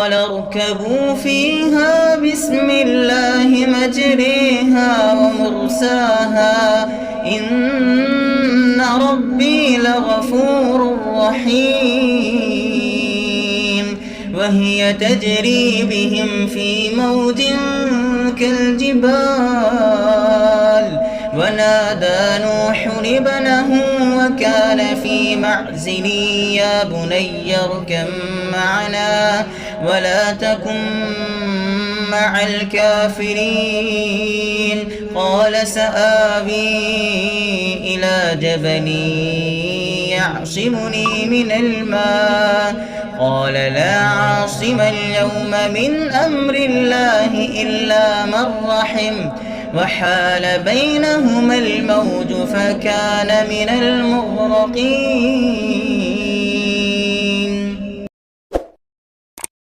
قال اركبوا فيها بسم الله مجريها ومرساها إن ربي لغفور رحيم. وهي تجري بهم في موج كالجبال ونادى نوح ابنه وكان في معزل يا بني اركب معنا ولا تكن مع الكافرين. قال سآوي إلى جبل يعصمني من الماء قال لا عاصم اليوم من أمر الله إلا من رحم وحال بينهما الموج فكان من المغرقين.